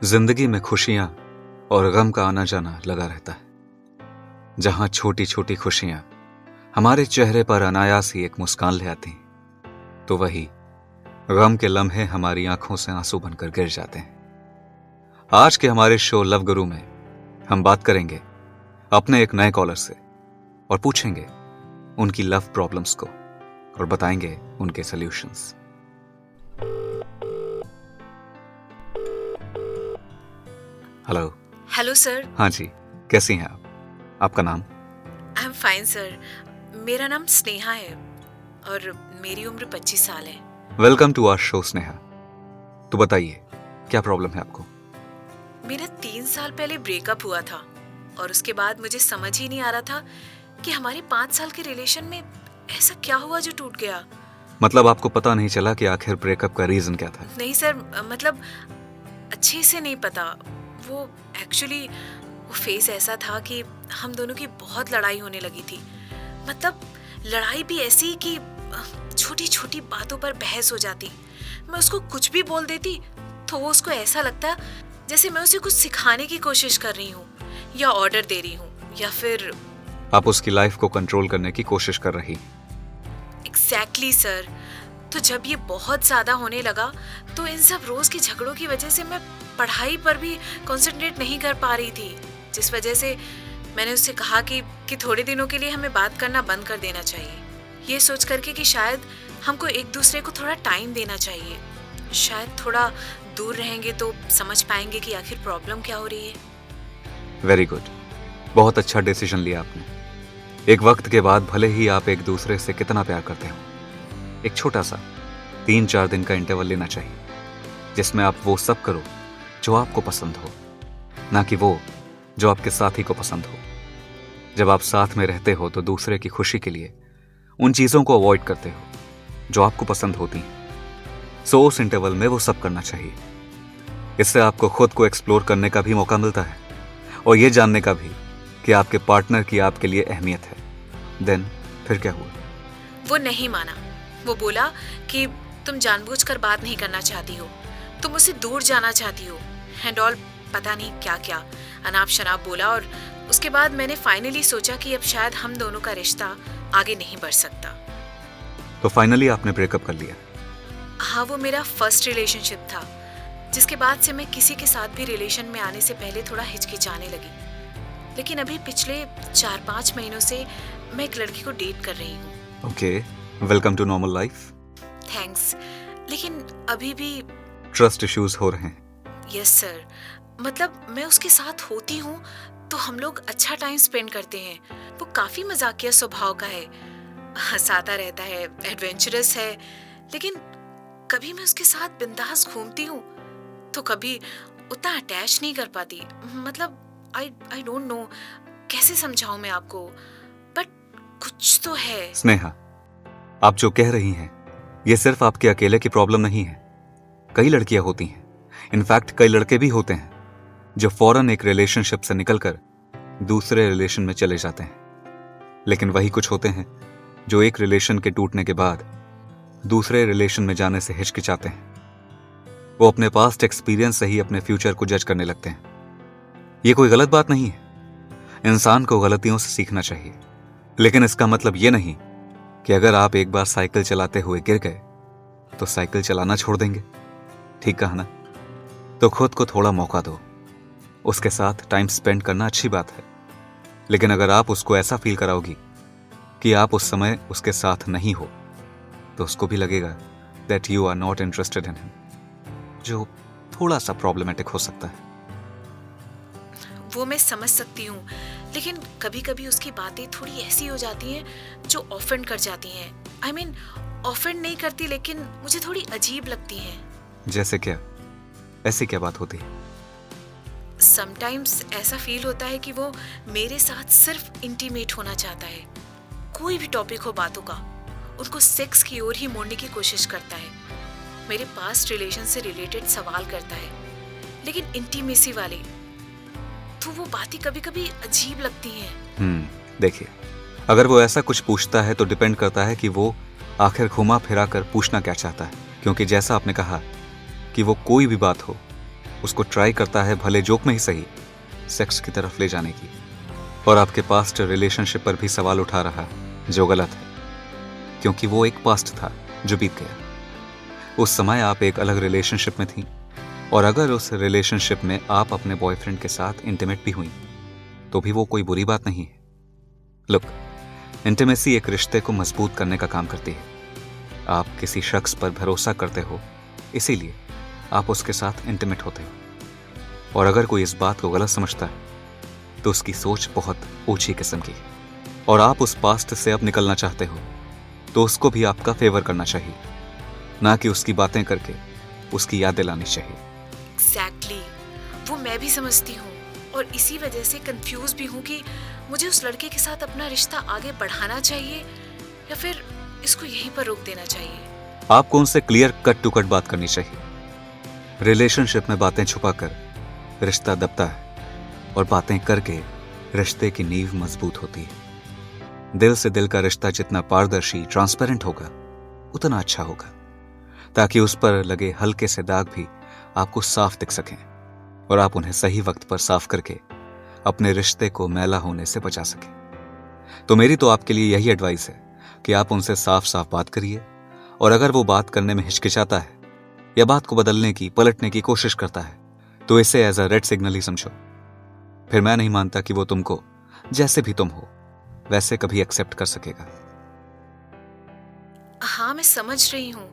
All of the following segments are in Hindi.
जिंदगी में खुशियां और गम का आना जाना लगा रहता है। जहां छोटी छोटी खुशियां हमारे चेहरे पर अनायास ही एक मुस्कान ले आती, तो वही गम के लम्हे हमारी आंखों से आंसू बनकर गिर जाते हैं। आज के हमारे शो लव गुरु में हम बात करेंगे अपने एक नए कॉलर से और पूछेंगे उनकी लव प्रॉब्लम्स को और बताएंगे उनके सॉल्यूशंस। हेलो। Hello sir. हाँ जी, कैसी हैं आप? आपका नाम? I am fine sir. मेरा नाम स्नेहा है और मेरी उम्र 25 साल है। Welcome to our show Sneha. तो बताइए क्या प्रॉब्लम है आपको? मेरा 3 साल पहले ब्रेकअप हुआ था और उसके बाद मुझे समझ ही नहीं आ रहा था कि हमारे 5 साल के रिलेशन में ऐसा क्या हुआ जो टूट गया। मतलब आपको पता नहीं चला कि आखिर ब्रेकअप का रीजन क्या था? नहीं सर, मतलब अच्छे से नहीं पता। वो एक्चुअली वो फेस ऐसा था कि हम दोनों की बहुत लड़ाई होने लगी थी। मतलब लड़ाई भी ऐसी कि छोटी छोटी बातों पर बहस हो जाती। मैं उसको कुछ भी बोल देती तो वो उसको ऐसा लगता जैसे मैं उसे कुछ सिखाने की कोशिश कर रही हूँ या ऑर्डर दे रही हूँ या फिर आप उसकी लाइफ को कंट्रोल करने की कोशिश कर रही। Exactly sir. तो जब ये बहुत ज्यादा होने लगा तो इन सब रोज के झगड़ों की वजह से मैं पढ़ाई पर भी कंसंट्रेट नहीं कर पा रही थी, जिस वजह से मैंने उससे कहा कि थोड़े दिनों के लिए हमें बात करना बंद कर देना चाहिए, ये सोच करके कि शायद हमको एक दूसरे को थोड़ा टाइम देना चाहिए। शायद थोड़ा दूर रहेंगे तो समझ पाएंगे कि आखिर प्रॉब्लम क्या हो रही है। वेरी गुड, बहुत अच्छा डिसीजन लिया आपने। एक वक्त के बाद भले ही आप एक दूसरे से कितना प्यार करते हो, एक छोटा सा 3-4 दिन का इंटरवल लेना चाहिए जिसमें आप वो सब करो जो आपको पसंद हो, ना कि वो जो आपके साथी को पसंद हो। जब आप साथ में रहते हो तो दूसरे की खुशी के लिए उन चीजों को अवॉइड करते हो जो आपको पसंद होती हैं। सो उस इंटरवल में वो सब करना चाहिए। इससे आपको खुद को एक्सप्लोर करने का भी मौका मिलता है और ये जानने का भी कि आपके पार्टनर की आपके लिए अहमियत है। देन फिर क्या हुआ? वो नहीं माना। वो बोला कि तुम जानबूझकर बात नहीं करना चाहती हो, तुम उसे दूर जाना चाहती हो एंड ऑल, पता नहीं क्या क्या अनाप शनाप बोला। और उसके बाद मैंने फाइनली सोचा कि अब शायद हम दोनों का रिश्ता आगे नहीं बढ़ सकता। तो फाइनली आपने ब्रेकअप कर लिया? हाँ, वो मेरा फर्स्ट रिलेशनशिप था, जिसके बाद से मैं किसी के साथ भी रिलेशन में आने से पहले थोड़ा हिचकिचाने लगी। लेकिन अभी पिछले 4-5 महीनों से मैं एक लड़की को डेट कर रही हूँ। Okay, welcome to normal life. Thanks. लेकिन अभी भी ट्रस्ट इश्यूज हो रहे हैं। Yes sir. मतलब मैं उसके साथ होती हूँ तो हम लोग अच्छा टाइम स्पेंड करते हैं। वो काफी मजाकिया स्वभाव का है, हंसाता रहता है, एडवेंचरस है। लेकिन कभी मैं उसके साथ बिंदास घूमती हूँ तो कभी उतना अटैच नहीं कर पाती। मतलब आई डोंट नो कैसे समझाऊं मैं आपको, बट कुछ तो है। स्नेहा, आप जो कह रही हैं ये सिर्फ आपके अकेले की प्रॉब्लम नहीं है। कई लड़कियां होती हैं, इनफैक्ट कई लड़के भी होते हैं जो फौरन एक रिलेशनशिप से निकलकर दूसरे रिलेशन में चले जाते हैं। लेकिन वही कुछ होते हैं जो एक रिलेशन के टूटने के बाद दूसरे रिलेशन में जाने से हिचकिचाते हैं। वो अपने पास्ट एक्सपीरियंस से ही अपने फ्यूचर को जज करने लगते हैं। ये कोई गलत बात नहीं है, इंसान को गलतियों से सीखना चाहिए। लेकिन इसका मतलब ये नहीं कि अगर आप एक बार साइकिल चलाते हुए गिर गए तो साइकिल चलाना छोड़ देंगे। ठीक कहा ना? तो खुद को थोड़ा मौका दो। उसके साथ टाइम स्पेंड करना अच्छी बात है, लेकिन अगर आप उसको ऐसा फील कराओगी कि आप उस समय उसके साथ नहीं हो तो उसको भी लगेगा that you are not interested in him, जो थोड़ा सा प्रॉब्लमेटिक हो सकता है। वो मैं समझ सकती हूँ, लेकिन कभी कभी उसकी बातें थोड़ी ऐसी हो जाती हैं जो ऑफेंड कर जाती हैं। आई मीन ऑफेंड नहीं करती, लेकिन मुझे थोड़ी अजीब लगती हैं। जैसे क्या? ऐसी क्या बात होती है? समटाइम्स ऐसा फील होता है कि वो मेरे साथ सिर्फ इंटीमेट होना चाहता है। कोई भी टॉपिक हो बातों का, उनको सेक्स की ओर ही मोड़ने की कोशिश करता है। मेरे पास्ट रिलेशन से रिलेटेड सवाल करता है, लेकिन इंटीमेसी वाले, तो वो बातें कभी कभी अजीब लगती हैं। देखिए, अगर वो ऐसा कुछ पूछता है तो डिपेंड करता है कि वो आखिर घुमा फिरा कर पूछना क्या चाहता है। क्योंकि जैसा आपने कहा कि वो कोई भी बात हो, उसको ट्राई करता है, भले जोक में ही सही, सेक्स की तरफ ले जाने की, और आपके पास्ट रिलेशनशिप पर भी सवाल उठा रहा है, जो गलत है, क्योंकि वो एक पास्ट था जो बीत गया। उस समय आप एक अलग रिलेशनशिप में थी, और अगर उस रिलेशनशिप में आप अपने बॉयफ्रेंड के साथ इंटीमेट भी हुई तो भी वो कोई बुरी बात नहीं है। लुक, इंटीमेसी एक रिश्ते को मजबूत करने का काम करती है। आप किसी शख्स पर भरोसा करते हो, इसीलिए आप उसके साथ इंटीमेट होते हो। और अगर कोई इस बात को गलत समझता है तो उसकी सोच बहुत ऊंची किस्म की है, और आप उस पास्ट से अब निकलना चाहते हो तो उसको भी आपका फेवर करना चाहिए, ना कि उसकी बातें करके उसकी याद दिलानी चाहिए। एग्जैक्टली, वो मैं भी समझती हूँ, और इसी वजह से कंफ्यूज भी हूँ कि मुझे उस लड़के के साथ अपना रिश्ता आगे बढ़ाना चाहिए या फिर इसको यहीं पर रोक देना चाहिए। आपको उनसे क्लियर कट टू कट बात करनी चाहिए। रिलेशनशिप में बातें छुपाकर रिश्ता दबता है, और बातें करके रिश्ते की नींव मजबूत होती है। दिल से दिल का रिश्ता जितना पारदर्शी, ट्रांसपेरेंट होगा, उतना अच्छा होगा, ताकि उस पर लगे हल्के से दाग भी आपको साफ दिख सकें, और आप उन्हें सही वक्त पर साफ करके अपने रिश्ते को मैला होने से बचा सकें। तो मेरी तो आपके लिए यही एडवाइस है कि आप उनसे साफ साफ बात करिए, और अगर वो बात करने में हिचकिचाता है या बात को बदलने की, पलटने की कोशिश करता है, तो इसे एज अ रेड सिग्नल ही समझो। फिर मैं नहीं मानता कि वो तुमको जैसे भी तुम हो वैसे कभी एक्सेप्ट कर सकेगा। हाँ, मैं समझ रही हूँ।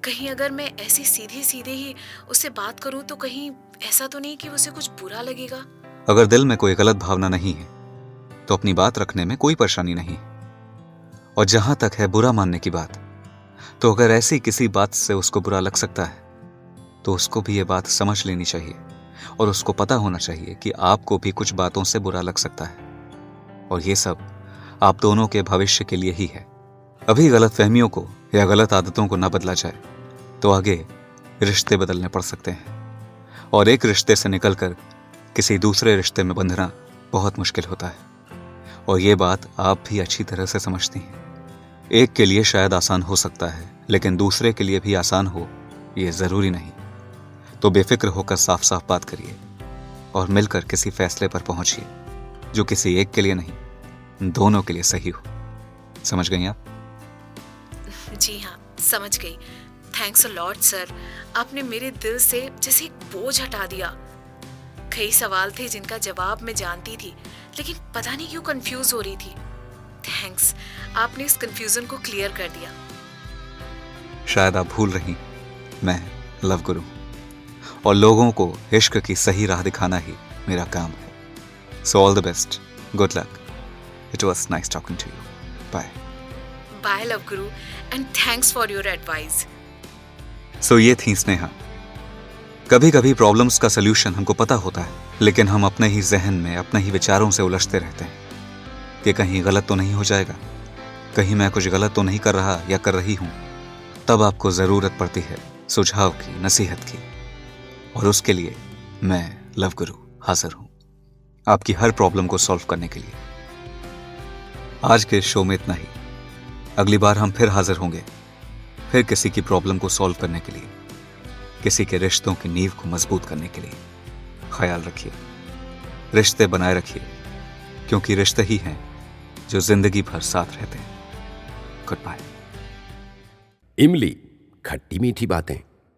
कहीं अगर मैं ऐसे सीधे सीधे ही उससे बात करूँ तो कहीं ऐसा तो नहीं कि उसे कुछ बुरा लगेगा। अगर दिल में कोई गलत भावना नहीं है तो अपनी बात रखने में कोई परेशानी नहीं। और जहां तक है बुरा मानने की बात, तो अगर ऐसी किसी बात से उसको बुरा लग सकता है तो उसको भी ये बात समझ लेनी चाहिए, और उसको पता होना चाहिए कि आपको भी कुछ बातों से बुरा लग सकता है, और ये सब आप दोनों के भविष्य के लिए ही है। अभी गलत फहमियों को या गलत आदतों को ना बदला जाए तो आगे रिश्ते बदलने पड़ सकते हैं, और एक रिश्ते से निकलकर किसी दूसरे रिश्ते में बंधना बहुत मुश्किल होता है, और ये बात आप भी अच्छी तरह से समझती हैं। एक के लिए शायद आसान हो सकता है, लेकिन दूसरे के लिए भी आसान हो ये ज़रूरी नहीं। तो बेफिक्र होकर साफ साफ बात करिए और मिलकर किसी फैसले पर पहुंचिए जो किसी एक के लिए नहीं, दोनों के लिए सही हो। समझ गई आप? जी हाँ, समझ गई। थैंक्स अ लॉट सर, आपने मेरे दिल से जैसे एक बोझ हटा दिया। कई सवाल थे जिनका जवाब मैं जानती थी, लेकिन पता नहीं क्यों कंफ्यूज हो रही थी। थैंक्स, आपने इस कंफ्यूजन को क्लियर कर दिया। शायद आप भूल रही, मैं लव गुरु, और लोगों को इश्क की सही राह दिखाना ही मेरा काम है। So all the best, good luck, it was nice talking to you, bye. Bye love guru, and thanks for your advice. So ये थी स्नेहा। कभी कभी प्रॉब्लम्स का सल्यूशन हमको पता होता है, लेकिन हम अपने ही जहन में, अपने ही विचारों से उलझते रहते हैं कि कहीं गलत तो नहीं हो जाएगा, कहीं मैं कुछ गलत तो नहीं कर रहा या कर रही हूं। तब आपको जरूरत पड़ती है सुझाव की, नसीहत की, और उसके लिए मैं लव गुरु हाजिर हूं, आपकी हर प्रॉब्लम को सॉल्व करने के लिए। आज के शो में इतना ही। अगली बार हम फिर हाजिर होंगे, फिर किसी की प्रॉब्लम को सॉल्व करने के लिए, किसी के रिश्तों की नींव को मजबूत करने के लिए। ख्याल रखिए, रिश्ते बनाए रखिए, क्योंकि रिश्ते ही हैं जो जिंदगी भर साथ रहते हैं। Goodbye. इमली, खट्टी मीठी बातें।